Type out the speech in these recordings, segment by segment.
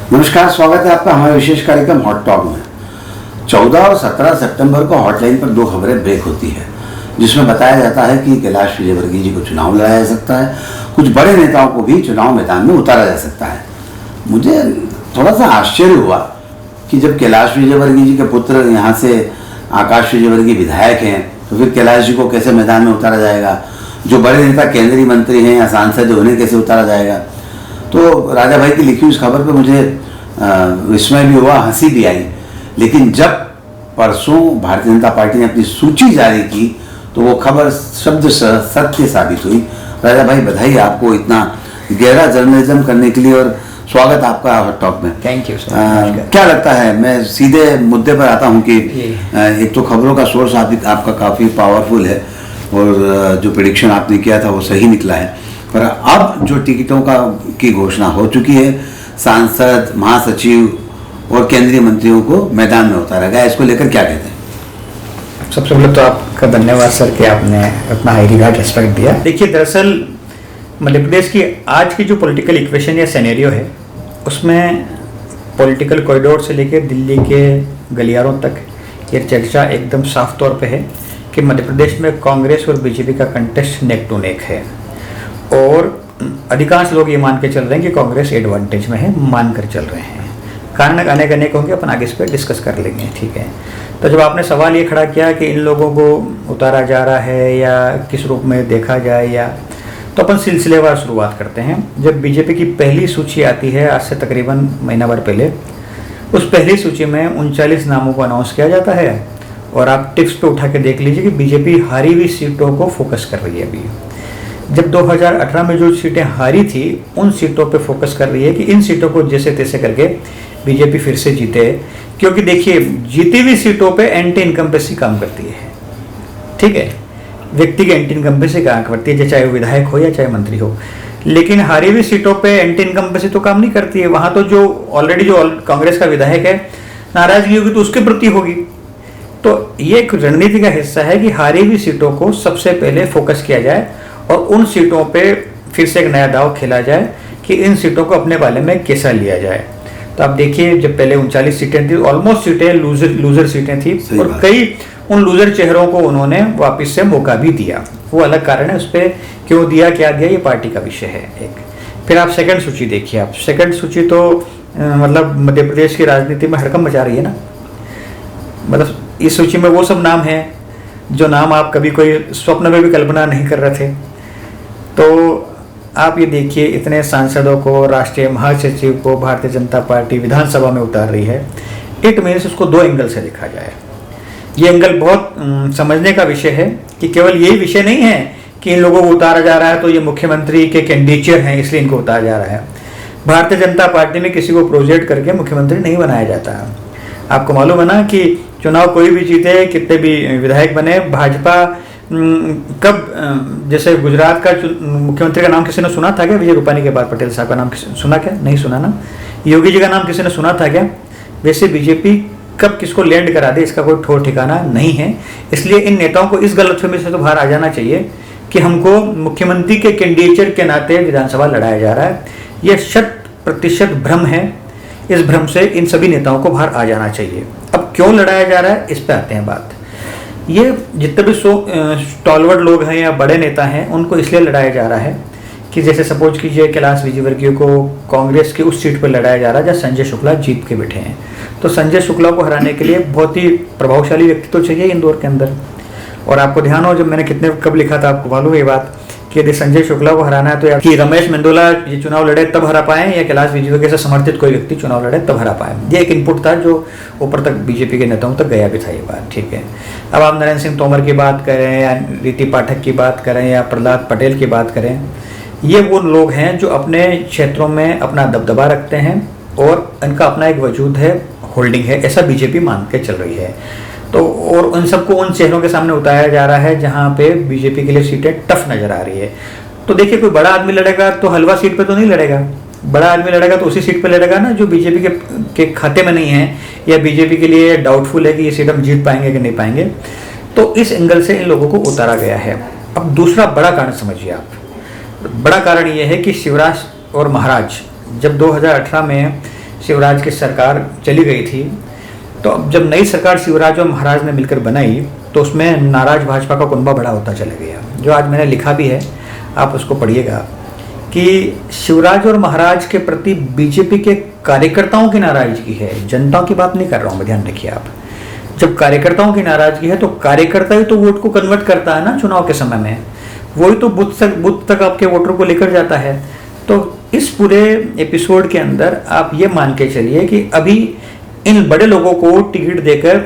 नमस्कार, स्वागत है आपका हमारे विशेष कार्यक्रम हॉट टॉक में। 14 और 17 सितंबर को हॉटलाइन पर 2 खबरें ब्रेक होती है, जिसमें बताया जाता है कि कैलाश विजयवर्गीय जी को चुनाव लड़ाया जा सकता है, कुछ बड़े नेताओं को भी चुनाव मैदान में उतारा जा सकता है। मुझे थोड़ा सा आश्चर्य हुआ कि जब कैलाश विजयवर्गीय जी के पुत्र यहाँ से आकाश विजयवर्गीय विधायक हैं, तो फिर कैलाश जी को कैसे मैदान में उतारा जाएगा? जो बड़े नेता केंद्रीय मंत्री हैं या सांसद हैं, उन्हें कैसे उतारा जाएगा? तो राजा भाई की लिखी उस खबर पे मुझे विस्मय भी हुआ, हंसी भी आई। लेकिन जब परसों भारतीय जनता पार्टी ने अपनी सूची जारी की तो वो खबर शब्द सत्य साबित हुई। राजा भाई, बधाई आपको इतना गहरा जर्नलिज्म करने के लिए, और स्वागत आपका हॉट टॉक में। Thank you sir. क्या लगता है, मैं सीधे मुद्दे पर आता हूँ कि एक तो खबरों का सोर्स आपका काफ़ी पावरफुल है और जो प्रेडिक्शन आपने किया था वो सही निकला है, पर अब जो टिकटों की घोषणा हो चुकी है, सांसद, महासचिव और केंद्रीय मंत्रियों को मैदान में उतारा गया, इसको लेकर क्या कहते हैं? सबसे पहले तो आपका धन्यवाद सर कि आपने अपना हाई रिगार्ड रिस्पेक्ट दिया। देखिए, दरअसल मध्य प्रदेश की आज की जो पॉलिटिकल इक्वेशन या सिनेरियो है, उसमें पॉलिटिकल कॉरिडोर से लेकर दिल्ली के गलियारों तक ये चर्चा एकदम साफ तौर पे है कि मध्य प्रदेश में कांग्रेस और बीजेपी का कंटेस्ट नेक टू नेक है, और अधिकांश लोग ये मान के चल रहे हैं कि कांग्रेस एडवांटेज में है, मान कर चल रहे हैं। कारण अनेक होंगे, अपन आगे इस पर डिस्कस कर लेंगे, ठीक है। तो जब आपने सवाल ये खड़ा किया कि इन लोगों को उतारा जा रहा है या किस रूप में देखा जाए, या तो अपन सिलसिलेवार शुरुआत करते हैं। जब बीजेपी की पहली सूची आती है आज से तकरीबन महीना भर पहले, उस पहली सूची में 39 नामों को अनाउंस किया जाता है, और आप टिप्स पे उठा के देख लीजिए कि बीजेपी हारी हुई सीटों को फोकस कर रही है। अभी जब 2018 में जो सीटें हारी थी, उन सीटों पे फोकस कर रही है कि इन सीटों को जैसे तैसे करके बीजेपी फिर से जीते, क्योंकि देखिए जीती हुई सीटों पे एंटी इनकम्बेंसी काम करती है, ठीक है। व्यक्ति की एंटी इनकम्बेंसी काम करती है, चाहे वो विधायक हो या चाहे मंत्री हो। लेकिन हारी हुई सीटों पे एंटी इनकम्बेंसी तो काम नहीं करती है। वहां तो जो ऑलरेडी जो कांग्रेस का विधायक है, नाराजगी होगी तो उसके प्रति होगी। तो ये एक रणनीति का हिस्सा है कि हारी हुई सीटों को सबसे पहले फोकस किया जाए और उन सीटों पे फिर से एक नया दाव खेला जाए कि इन सीटों को अपने बाले में कैसा लिया जाए। तो आप देखिए, जब पहले 39 सीटें थी, ऑलमोस्ट सीटें लूजर सीटें थी, और कई उन लूजर चेहरों को उन्होंने वापस से मौका भी दिया। वो अलग कारण है, उस पर क्यों दिया, क्या दिया, ये पार्टी का विषय है एक। फिर आप सेकंड सूची देखिए। आप सेकंड सूची तो मतलब मध्य प्रदेश की राजनीति में हड़कंप मचा रही है ना। मतलब इस सूची में वो सब नाम हैं जो नाम आप कभी कोई स्वप्न में भी कल्पना नहीं कर रहे थे। तो आप ये देखिए, इतने सांसदों को, राष्ट्रीय महासचिव को भारतीय जनता पार्टी विधानसभा में उतार रही है। इट मीन्स उसको 2 एंगल से देखा जाए। ये एंगल बहुत समझने का विषय है कि केवल यही विषय नहीं है कि इन लोगों को उतारा जा रहा है तो ये मुख्यमंत्री के कैंडिडेट हैं इसलिए इनको उतारा जा रहा है। भारतीय जनता पार्टी में किसी को प्रोजेक्ट करके मुख्यमंत्री नहीं बनाया जाता है। आपको मालूम है ना कि चुनाव कोई भी जीते, कितने भी विधायक बने, भाजपा कब, जैसे गुजरात का मुख्यमंत्री का नाम किसी ने सुना था क्या? विजय रूपानी के बाद पटेल साहब का नाम सुना क्या? नहीं सुना ना। योगी जी का नाम किसी ने सुना था क्या? वैसे बीजेपी कब किसको लैंड करा दे, इसका कोई ठोर ठिकाना नहीं है। इसलिए इन नेताओं को इस गलतफहमी से तो बाहर आ जाना चाहिए कि हमको मुख्यमंत्री के कैंडिडेट के नाते विधानसभा लड़ाया जा रहा है। यह 100% भ्रम है। इस भ्रम से इन सभी नेताओं को बाहर आ जाना चाहिए। अब क्यों लड़ाया जा रहा है, इस पर आते हैं बात। ये जितने भी स्टॉलवर्ड लोग हैं या बड़े नेता हैं, उनको इसलिए लड़ाया जा रहा है कि जैसे सपोज कीजिए कैलाश विजयवर्गीय को कांग्रेस की उस सीट पर लड़ाया जा रहा है जहाँ संजय शुक्ला जीत के बैठे हैं। तो संजय शुक्ला को हराने के लिए बहुत ही प्रभावशाली व्यक्ति तो चाहिए इंदौर के अंदर। और आपको ध्यान हो, जब मैंने कब लिखा था, आपको मालूम है ये बात कि यदि संजय शुक्ला को हराना है तो या कि रमेश मेंदोला ये चुनाव लड़े तब हरा पाए, या कैलाश विजयवर्गीय से समर्थित कोई व्यक्ति चुनाव लड़े तब हरा पाए। ये एक इनपुट था जो ऊपर तक बीजेपी के नेताओं तक गया भी था ये बात, ठीक है। अब आप नरेंद्र सिंह तोमर की बात करें या रीति पाठक की बात करें या प्रहलाद पटेल की बात करें, ये वो लोग हैं जो अपने क्षेत्रों में अपना दबदबा रखते हैं और इनका अपना एक वजूद है, होल्डिंग है, ऐसा बीजेपी मान के चल रही है। तो और उन सबको उन चेहरों के सामने उतारा जा रहा है जहां पे बीजेपी के लिए सीटें टफ नजर आ रही है। तो देखिए, कोई बड़ा आदमी लड़ेगा तो हलवा सीट पे तो नहीं लड़ेगा। बड़ा आदमी लड़ेगा तो उसी सीट पे लड़ेगा ना जो बीजेपी के खाते में नहीं है, या बीजेपी के लिए डाउटफुल है कि ये सीट हम जीत पाएंगे कि नहीं पाएंगे। तो इस एंगल से इन लोगों को उतारा गया है। अब दूसरा बड़ा कारण समझिए आप। बड़ा कारण ये है कि शिवराज और महाराज जब 2018 में शिवराज की सरकार चली गई थी, तो अब जब नई सरकार शिवराज और महाराज ने मिलकर बनाई तो उसमें नाराज भाजपा का कुनबा बड़ा होता चला गया। जो आज मैंने लिखा भी है, आप उसको पढ़िएगा, कि शिवराज और महाराज के प्रति बीजेपी के कार्यकर्ताओं की नाराजगी है, जनता की बात नहीं कर रहा हूँ मैं, ध्यान रखिए आप। जब कार्यकर्ताओं की नाराजगी है तो कार्यकर्ता ही तो वोट को कन्वर्ट करता है ना चुनाव के समय में, वही तो बूथ तक आपके वोटर को लेकर जाता है। तो इस पूरे एपिसोड के अंदर आप ये मान के चलिए कि अभी इन बड़े लोगों को टिकट देकर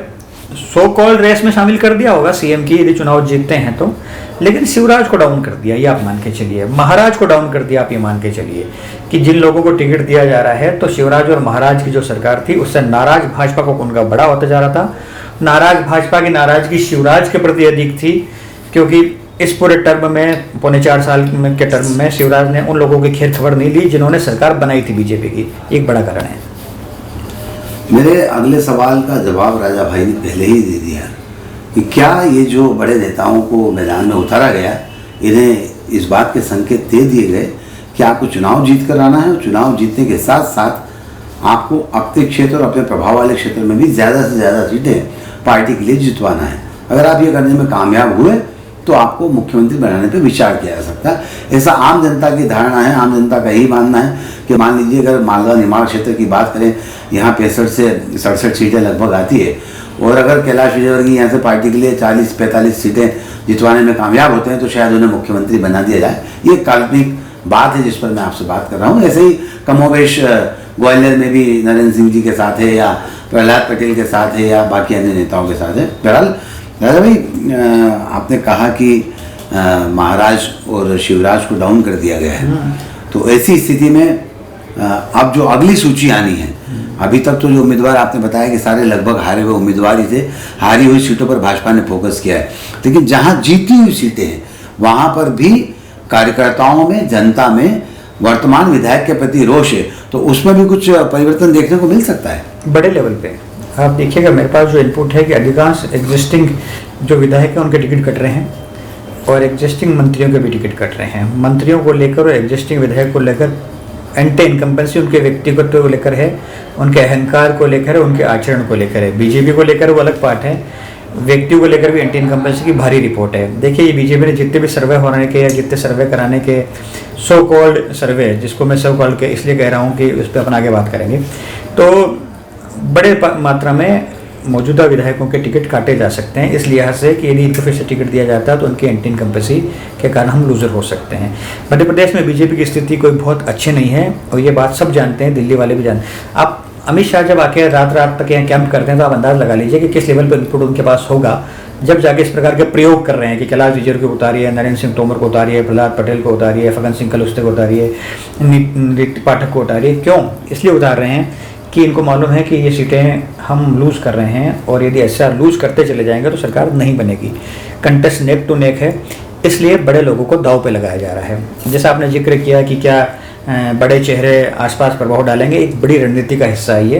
सो कॉल्ड रेस में शामिल कर दिया होगा सीएम की, यदि चुनाव जीतते हैं तो, लेकिन शिवराज को डाउन कर दिया, ये आप मान के चलिए। महाराज को डाउन कर दिया, आप ये मान के चलिए कि जिन लोगों को टिकट दिया जा रहा है, तो शिवराज और महाराज की जो सरकार थी उससे नाराज भाजपा को उनका बड़ा होता जा रहा था। नाराज भाजपा की नाराजगी शिवराज के प्रति अधिक थी, क्योंकि इस पूरे टर्म में, पौने 4 साल के टर्म में, शिवराज ने उन लोगों की खैर खबर नहीं ली जिन्होंने सरकार बनाई थी बीजेपी की। एक बड़ा कारण है। मेरे अगले सवाल का जवाब राजा भाई ने पहले ही दे दिया कि क्या ये जो बड़े नेताओं को मैदान में उतारा गया, इन्हें इस बात के संकेत दे दिए गए कि आपको चुनाव जीत कर आना है, और चुनाव जीतने के साथ साथ आपको अपने क्षेत्र और अपने प्रभाव वाले क्षेत्र में भी ज़्यादा से ज़्यादा सीटें पार्टी के लिए जितवाना है। अगर आप ये करने में कामयाब हुए तो आपको मुख्यमंत्री बनाने पर विचार किया जा सकता है। ऐसा आम जनता की धारणा है, आम जनता का यही मानना है कि मान लीजिए अगर मालवा निमाड़ क्षेत्र की बात करें, यहाँ 65 से 67 सीटें लगभग आती है, और अगर कैलाश विजयवर्गीय यहाँ से पार्टी के लिए 40-45 सीटें जितवाने में कामयाब होते हैं तो शायद उन्हें मुख्यमंत्री बना दिया जाए। ये काल्पनिक बात है जिस पर मैं आपसे बात कर रहा हूँ। ऐसे ही कमोवेश ग्वालियर में भी नरेंद्र सिंह जी के साथ है, या प्रहलाद पटेल के साथ है, या बाकी अन्य नेताओं के साथ है। बहरहाल दादा भाई, आपने कहा कि महाराज और शिवराज को डाउन कर दिया गया है, तो ऐसी स्थिति में अब जो अगली सूची आनी है, अभी तक तो जो उम्मीदवार आपने बताया कि सारे लगभग हारे हुए उम्मीदवार ही थे, हारी हुई सीटों पर भाजपा ने फोकस किया है, लेकिन जहां जीती हुई सीटें हैं वहां पर भी कार्यकर्ताओं में, जनता में वर्तमान विधायक के प्रति रोष है, तो उसमें भी कुछ परिवर्तन देखने को मिल सकता है बड़े लेवल पे। आप देखिएगा, मेरे पास जो इनपुट है कि अधिकांश एग्जिस्टिंग जो विधायक हैं उनके टिकट कट रहे हैं, और एग्जिस्टिंग मंत्रियों के भी टिकट कट रहे हैं। मंत्रियों को लेकर और एग्जिस्टिंग विधायक को लेकर एंटी इनकम्बेंसी उनके व्यक्तिगत को लेकर है, उनके अहंकार को लेकर है, उनके आचरण को लेकर है। बीजेपी को लेकर वो अलग पार्ट है, व्यक्तियों को लेकर भी एंटी इनकम्बेंसी की भारी रिपोर्ट है। देखिए, ये बीजेपी ने जितने भी सर्वे होने के या जितने सर्वे कराने के, सो कॉल्ड सर्वे, जिसको मैं सो कॉल्ड के इसलिए कह रहा हूँ कि उस पर अपन आगे बात करेंगे, तो बड़े मात्रा में मौजूदा विधायकों के टिकट काटे जा सकते हैं, इस लिहाज से कि यदि इनको फिर से टिकट दिया जाता है तो उनकी एंटी इनकम्बेंसी के कारण हम लूजर हो सकते हैं। मध्य प्रदेश में बीजेपी की स्थिति कोई बहुत अच्छी नहीं है, और ये बात सब जानते हैं, दिल्ली वाले भी जानते हैं। आप अमित शाह जब आके रात तक यहाँ कैंप करते हैं तो आप अंदाज लगा लीजिए कि किस लेवल पर इनपुट उनके पास होगा, जब जाके इस प्रकार के प्रयोग कर रहे हैं कि कैलाश विजयवर्गीय को उतारिए, नरेंद्र सिंह तोमर को उतारिए, प्रहलाद पटेल को उतारिए, फग्गन सिंह कुलस्ते को उतारिए, नीति पाठक को उतारिए। क्यों इसलिए उतार रहे हैं कि इनको मालूम है कि ये सीटें हम लूज कर रहे हैं, और यदि ऐसा लूज करते चले जाएंगे तो सरकार नहीं बनेगी। कंटेस्ट नेक टू नेक है, इसलिए बड़े लोगों को दाव पे लगाया जा रहा है। जैसा आपने जिक्र किया कि क्या बड़े चेहरे आसपास प्रभाव डालेंगे, एक बड़ी रणनीति का हिस्सा है ये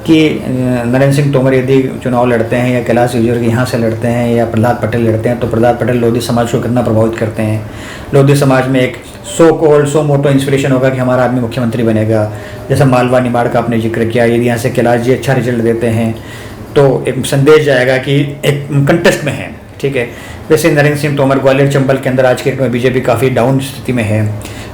कि नरेंद्र सिंह तोमर यदि चुनाव लड़ते हैं, या कैलाश विजयवर्गीय यहाँ से लड़ते हैं, या प्रहलाद पटेल लड़ते हैं, तो प्रहलाद पटेल लोधी समाज को कितना प्रभावित करते हैं। लोधी समाज में एक सो मोटो इंस्पिरेशन होगा कि हमारा आदमी मुख्यमंत्री बनेगा। जैसा मालवा निमाड़ का आपने जिक्र किया, यदि यहाँ से कैलाश जी अच्छा रिजल्ट देते हैं तो एक संदेश जाएगा कि एक कंटेस्ट में है, ठीक है। वैसे नरेंद्र सिंह तोमर ग्वालियर चंबल के अंदर आज के डेट में बीजेपी काफ़ी डाउन स्थिति में है,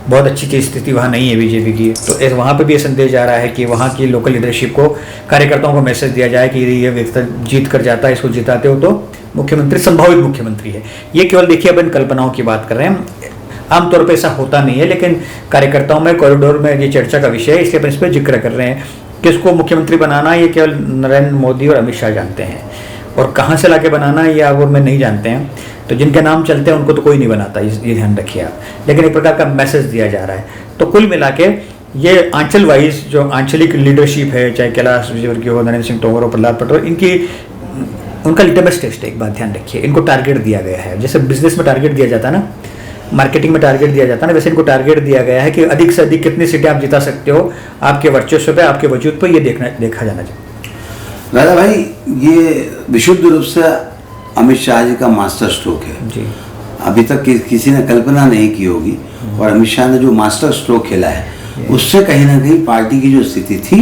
बहुत अच्छी चीज स्थिति वहाँ नहीं है बीजेपी की, तो वहाँ पे भी ये संदेश जा रहा है कि वहाँ की लोकल लीडरशिप को, कार्यकर्ताओं को मैसेज दिया जाए कि ये व्यक्ति जीत कर जाता है, इसको जिताते हो तो मुख्यमंत्री, संभावित मुख्यमंत्री है। ये केवल देखिए अपन कल्पनाओं की बात कर रहे हैं, आमतौर पर ऐसा होता नहीं है, लेकिन कार्यकर्ताओं में कॉरिडोर में ये चर्चा का विषय है, इसलिए अपन इस पर जिक्र कर रहे हैं। किसको मुख्यमंत्री बनाना ये केवल नरेंद्र मोदी और अमित शाह जानते हैं, और कहाँ से लाके बनाना ये आप और मैं नहीं जानते हैं। तो जिनके नाम चलते हैं उनको तो कोई नहीं बनाता, ये ध्यान रखिए आप, लेकिन एक प्रकार का मैसेज दिया जा रहा है। तो कुल मिला के ये आंचल वाइज जो आंचलिक लीडरशिप है, चाहे कैलाश विजयवर्गीय हो, नरेंद्र सिंह तोमर हो, प्रहलाद पटेल, इनकी उनका लिटमस टेस्ट है। एक बात ध्यान रखिए, इनको टारगेट दिया गया है, जैसे बिजनेस में टारगेट दिया जाता है ना, मार्केटिंग में टारगेट दिया जाता है ना, वैसे इनको टारगेट दिया गया है कि अधिक से अधिक कितनी सीटें आप जिता सकते हो, आपके वर्चस्व पे, आपके वजूद पर, ये देखा जाना चाहिए। राजा भाई, ये विशुद्ध रूप से अमित शाह जी का मास्टर स्ट्रोक है जी। अभी तक किसी ने कल्पना नहीं की होगी, और अमित शाह ने जो मास्टर स्ट्रोक खेला है उससे कहीं ना कहीं पार्टी की जो स्थिति थी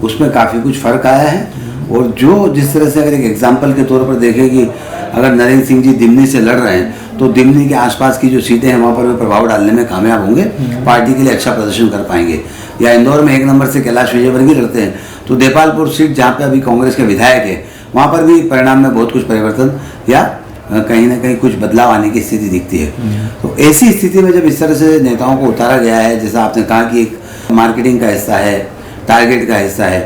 उसमें काफ़ी कुछ फ़र्क आया है। और जो जिस तरह से अगर एक एग्जाम्पल के तौर पर देखें कि अगर नरेंद्र सिंह जी दिमनी से लड़ रहे हैं तो दिमनी के आसपास की जो सीटें हैं वहाँ पर वे प्रभाव डालने में कामयाब होंगे, पार्टी के लिए अच्छा प्रदर्शन कर पाएंगे। या इंदौर में 1 नंबर से कैलाश विजयवर्गीय लड़ते हैं तो देपालपुर सीट जहाँ पे अभी कांग्रेस के विधायक है वहाँ पर भी परिणाम में बहुत कुछ परिवर्तन या कहीं ना कहीं कुछ बदलाव आने की स्थिति दिखती है। तो ऐसी स्थिति में जब इस तरह से नेताओं को उतारा गया है, जैसा आपने कहा कि एक मार्केटिंग का हिस्सा है, टारगेट का हिस्सा है,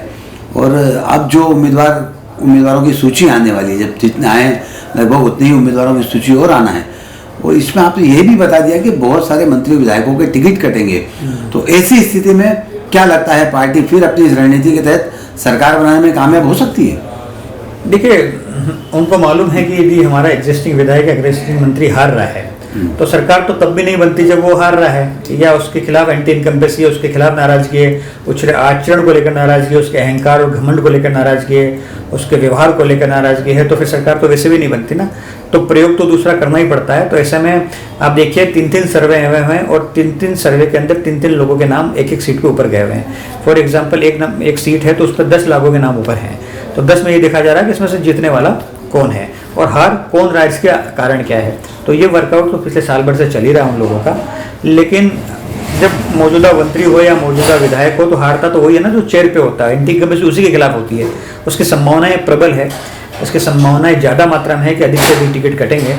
और अब जो उम्मीदवारों की सूची आने वाली है, जब जितने आए लगभग उतने ही उम्मीदवारों की सूची और आना है, और इसमें आपने ये भी बता दिया कि बहुत सारे मंत्री विधायकों के टिकट कटेंगे। तो ऐसी स्थिति में क्या लगता है पार्टी फिर अपनी इस रणनीति के तहत सरकार बनाने में कामयाब हो सकती है? देखिए, उनको मालूम है कि यदि हमारा एग्जिस्टिंग विधायक एग्जिस्टिंग मंत्री हार रहा है तो सरकार तो तब भी नहीं बनती जब वो हार रहा है, या उसके खिलाफ एंटी इनकम्बेंसी है, उसके खिलाफ नाराजगी है, उसके आचरण को लेकर नाराजगी है, उसके अहंकार और घमंड को लेकर नाराजगी है, उसके व्यवहार को लेकर नाराजगी है, तो फिर सरकार तो वैसे भी नहीं बनती ना। तो प्रयोग तो दूसरा करना ही पड़ता है। तो ऐसे में आप देखिए 3-3 सर्वे हुए हैं और 3-3 सर्वे के अंदर 3-3 लोगों के नाम एक एक सीट के ऊपर गए हुए हैं। फॉर एग्जाम्पल एक सीट है तो उस पर 10 लोगों के नाम ऊपर हैं, तो 10 में ये देखा जा रहा है कि इसमें से जीतने वाला कौन है और हार कौन रहा है, इसका कारण क्या है। तो ये वर्कआउट तो पिछले साल भर से चल ही रहा है उन लोगों का। लेकिन जब मौजूदा मंत्री हो या मौजूदा विधायक हो तो हारता तो वही है ना जो चेयर पे होता है, एंटी इनकम्बेंसी उसी के खिलाफ होती है, उसकी संभावनाएं प्रबल है, उसकी संभावनाएं ज़्यादा मात्रा में है कि अधिक से अधिक टिकट कटेंगे।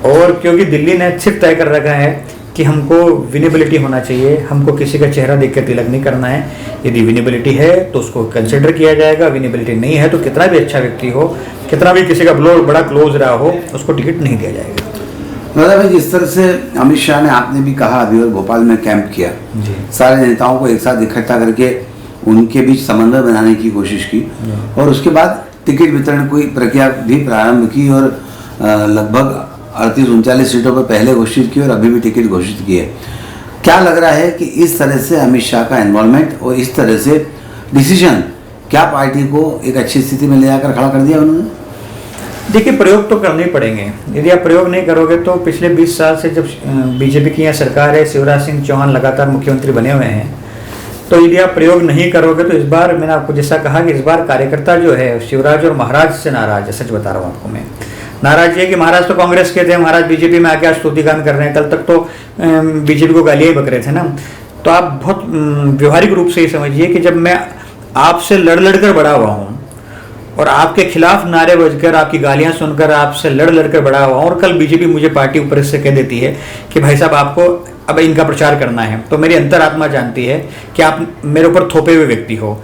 और क्योंकि दिल्ली ने सिर्फ तय कर रखा है कि हमको विनेबिलिटी होना चाहिए, हमको किसी का चेहरा देख कर तिलक नहीं करना है। यदि विनेबिलिटी है तो उसको कंसिडर किया जाएगा, विनेबिलिटी नहीं है तो कितना भी अच्छा व्यक्ति हो, कितना भी किसी का बड़ा क्लोज रहा हो, उसको टिकट नहीं दिया जाएगा। दादा भाई, जिस तरह से अमित शाह ने, आपने भी कहा अभी, और भोपाल में कैंप किया, सारे नेताओं को एक साथ इकट्ठा करके उनके बीच समन्वय बनाने की कोशिश की, और उसके बाद टिकट वितरण की प्रक्रिया भी प्रारंभ की, और लगभग 38-39 सीटों पर पहले घोषित की और अभी भी टिकट घोषित की है। क्या लग रहा है कि इस तरह से अमित शाह का इन्वॉल्वमेंट और इस तरह से डिसीजन क्या पार्टी को एक अच्छी स्थिति में ले जाकर खड़ा कर दिया उन्होंने? देखिए, प्रयोग तो करने ही पड़ेंगे। यदि आप प्रयोग नहीं करोगे तो पिछले 20 साल से जब बीजेपी की यहाँ सरकार है, शिवराज सिंह चौहान लगातार मुख्यमंत्री बने हुए हैं, तो यदि आप प्रयोग नहीं करोगे तो इस बार मैंने आपको जैसा कहा कि इस बार कार्यकर्ता जो है शिवराज और महाराज से नाराज है। सच बता रहा हूँ आपको मैं, नाराज है कि महाराज तो कांग्रेस के थे, महाराज बीजेपी में आके आज स्तुतिगान कर रहे हैं, कल तक तो बीजेपी को गालियाँ ही बक रहे थे ना। तो आप बहुत व्यवहारिक रूप से ये समझिए कि जब मैं आपसे लड़ कर बड़ा हुआ हूँ और आपके खिलाफ नारे बजकर, आपकी गालियां सुनकर आपसे लड़ कर बड़ा हुआ, और कल बीजेपी मुझे पार्टी ऊपर से कह देती है कि भाई साहब आपको अब इनका प्रचार करना है, तो मेरी अंतरात्मा जानती है कि आप मेरे ऊपर थोपे हुए व्यक्ति हो।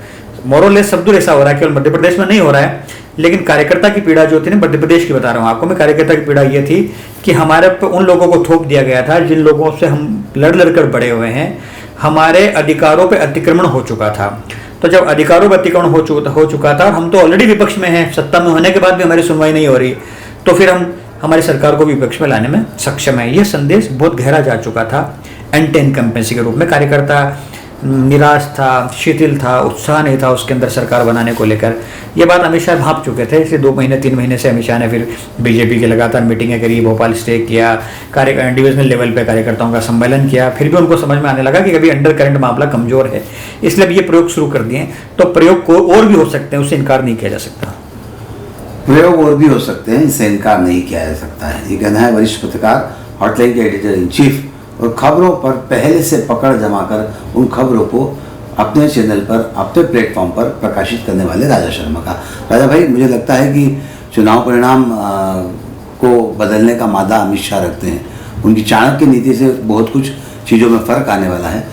मोरलेस सब दूर ऐसा हो रहा है, केवल मध्य प्रदेश में नहीं हो रहा है, लेकिन कार्यकर्ता की पीड़ा जो थी ना, मध्य प्रदेश की बता रहा हूँ आपको मैं, कार्यकर्ता की पीड़ा ये थी कि हमारे पर उन लोगों को थोप दिया गया था जिन लोगों से हम लड़ कर बड़े हुए हैं, हमारे अधिकारों पर अतिक्रमण हो चुका था। तो जब अधिकारों पर अतिक्रमण हो चुका था, हम तो ऑलरेडी विपक्ष में हैं, सत्ता में होने के बाद भी हमारी सुनवाई नहीं हो रही, तो फिर हम हमारी सरकार को भी विपक्ष में लाने में सक्षम है। ये संदेश बहुत गहरा जा चुका था। एंटी इनकम्बेंसी के रूप में कार्यकर्ता निराश था, शिथिल था, उत्साह नहीं था उसके अंदर सरकार बनाने को लेकर। ये बात अमित शाह भाप चुके थे। इसलिए 2-3 महीने से अमित शाह ने फिर बीजेपी के लगातार मीटिंगें करी, भोपाल स्टे किया, डिविजनल लेवल पे कार्यकर्ताओं का सम्मेलन किया। फिर भी उनको समझ में आने लगा कि अभी अंडर करंट मामला कमजोर है, इसलिए अब ये प्रयोग शुरू कर दिए। तो प्रयोग को और भी हो सकते हैं, उससे इनकार नहीं किया जा सकता। प्रयोग और भी हो सकते हैं, इससे इनकार नहीं किया जा सकता है। ये कहना है वरिष्ठ पत्रकार, हॉटलाइन के एडिटर इन चीफ और खबरों पर पहले से पकड़ जमाकर उन खबरों को अपने चैनल पर, अपने प्लेटफॉर्म पर प्रकाशित करने वाले राजा शर्मा का। राजा भाई, मुझे लगता है कि चुनाव परिणाम को बदलने का मादा अमित शाह रखते हैं। उनकी चाणक्य नीति से बहुत कुछ चीज़ों में फ़र्क आने वाला है।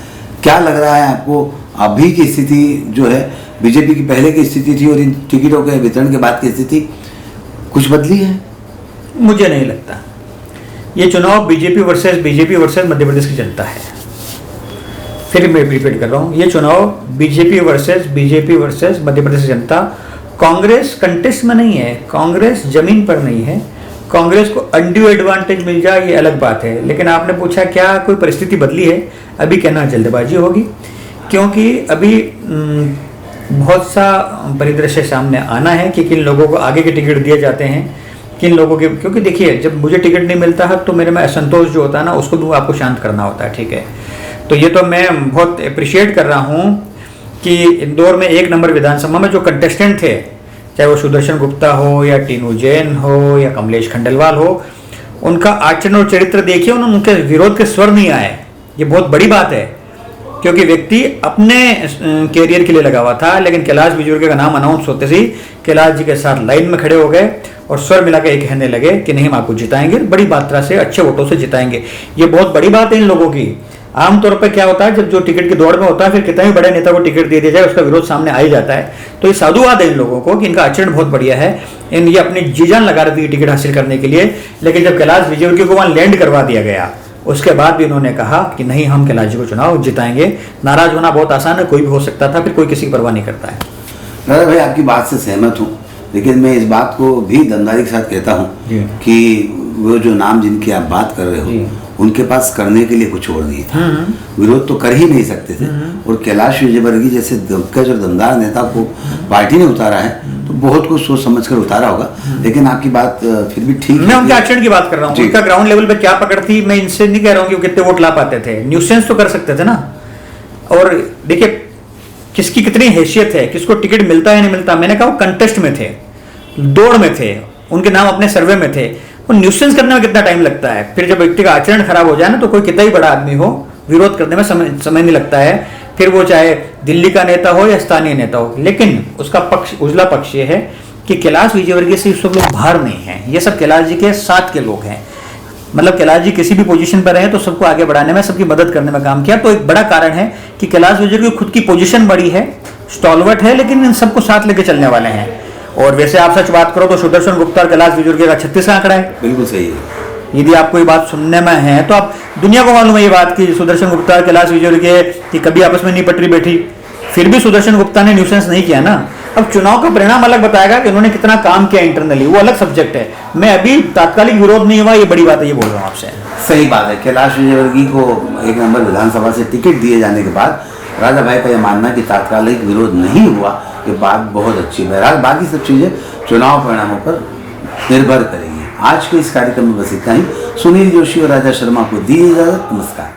क्या लग रहा है आपको, अभी की स्थिति जो है बीजेपी की पहले की स्थिति थी और इन टिकटों के वितरण के बाद की स्थिति कुछ बदली है? मुझे नहीं लगता। ये चुनाव बीजेपी वर्सेस मध्य प्रदेश की जनता है। फिर मैं रिपीट कर रहा हूँ, ये चुनाव बीजेपी वर्सेस मध्य प्रदेश की जनता। कांग्रेस कंटेस्ट में नहीं है, कांग्रेस जमीन पर नहीं है। कांग्रेस को अनड्यू एडवांटेज मिल जाए ये अलग बात है, लेकिन आपने पूछा क्या कोई परिस्थिति बदली है? अभी कहना जल्दबाजी होगी, क्योंकि अभी बहुत सा परिदृश्य सामने आना है कि किन लोगों को आगे के टिकट दिए जाते हैं, किन लोगों के। क्योंकि देखिए, जब मुझे टिकट नहीं मिलता है तो मेरे में असंतोष जो होता है ना, उसको आपको शांत करना होता है, ठीक है। तो ये तो मैं बहुत अप्रिशिएट कर रहा हूँ कि इंदौर में 1 नंबर विधानसभा में जो कंटेस्टेंट थे, चाहे वो सुदर्शन गुप्ता हो या टीनू जैन हो या कमलेश खंडेलवाल हो, उनका आचरण और चरित्र देखिए, उनके विरोध के स्वर नहीं आए। ये बहुत बड़ी बात है, क्योंकि व्यक्ति अपने कैरियर के लिए लगा हुआ था, लेकिन कैलाश विजयवर्गीय का नाम अनाउंस होते ही कैलाश जी के साथ लाइन में खड़े हो गए और स्वर मिला के कहने लगे कि नहीं, हम आपको जिताएंगे, बड़ी मात्रा से अच्छे वोटों से जिताएंगे। ये बहुत बड़ी बात है इन लोगों की। आमतौर पर क्या होता है, जब जो टिकट की दौड़ में होता है, फिर कितना भी बड़े नेता को टिकट दे दिया जाए, उसका विरोध सामने आ ही जाता है। तो ये साधुवाद है इन लोगों को कि इनका आचरण बहुत बढ़िया है, ये अपनी जी जान लगा रही थी टिकट हासिल करने के लिए। लेकिन जब कैलाश विजयवर्गीय को वहां लैंड करवा दिया गया, उसके बाद भी इन्होंने कहा कि नहीं, हम कैलाश जी को चुनाव जिताएंगे। नाराज होना बहुत आसान है, कोई भी हो सकता था, फिर कोई किसी की परवाह नहीं करता है। दादा भाई, आपकी बात से सहमत हूँ, लेकिन मैं इस बात को भी दमदारी के साथ कहता हूँ कि वो जो नाम जिनकी आप बात कर रहे हो, उनके पास करने के लिए कुछ और नहीं था, विरोध तो कर ही नहीं सकते थे। और कैलाश विजयवर्गीय जैसे दिग्गज और दमदार नेता को पार्टी ने उतारा है, तो बहुत कुछ सोच समझ कर उतारा होगा। लेकिन आपकी बात फिर भी ठीक है। मैं उनके आचरण की बात कर रहा हूँ, उनका ग्राउंड लेवल पे क्या पकड़ थी। मैं इनसे नहीं कह रहा हूँ कि वो कितने वोट ला पाते थे, न्यूसेंस तो कर सकते थे ना। और देखिए किसकी कितनी हैसियत है, किसको टिकट मिलता है नहीं मिलता। मैंने कहा वो कंटेस्ट में थे, दौड़ में थे, उनके नाम अपने सर्वे में थे। वो न्यूसेंस करने में कितना टाइम लगता है। फिर जब व्यक्ति का आचरण खराब हो जाए ना, तो कोई कितना ही बड़ा आदमी हो, विरोध करने में समय नहीं लगता है। फिर वो चाहे दिल्ली का नेता हो या स्थानीय नेता हो। लेकिन उसका पक्ष, उजला पक्ष ये है कि कैलाश विजयवर्गीय से सब लोग बाहर नहीं हैं, ये सब कैलाश जी के साथ के लोग हैं। मतलब कैलाश जी किसी भी पोजीशन पर रहे तो सबको आगे बढ़ाने में, सबकी मदद करने में काम किया। तो एक बड़ा कारण है कि कैलाश विजयवर्गीय की खुद की पोजीशन बड़ी है, स्टॉलवर्ट है, लेकिन इन सबको साथ लेके चलने वाले हैं। और वैसे आप सच बात करो तो सुदर्शन गुप्ता और कैलाश विजयवर्गीय का 36 का आंकड़ा है। बिल्कुल सही है। यदि आपको ये बात सुनने में है तो आप, दुनिया को मालूम है ये बात कि सुदर्शन गुप्ता और कैलाश विजयवर्गीय की कभी आपस में नहीं पटरी बैठी, फिर भी सुदर्शन गुप्ता ने न्यूसेंस नहीं किया ना। अब चुनाव का परिणाम अलग बताएगा कि उन्होंने कितना काम किया इंटरनली, वो अलग सब्जेक्ट है। मैं अभी तात्कालिक विरोध नहीं हुआ, ये बड़ी बात है, ये बोल रहा हूँ आपसे। सही बात है। कैलाश विजयवर्गीय को 1 नंबर विधानसभा से टिकट दिए जाने के बाद राजा भाई का यह मानना कि तात्कालिक विरोध नहीं हुआ, ये बात बहुत अच्छी है। बाकी सब चीज़ें चुनाव परिणामों पर निर्भर करेंगी। आज के इस कार्यक्रम में बस इतना ही। सुनील जोशी और राजा शर्मा को दी इजाजत। नमस्कार।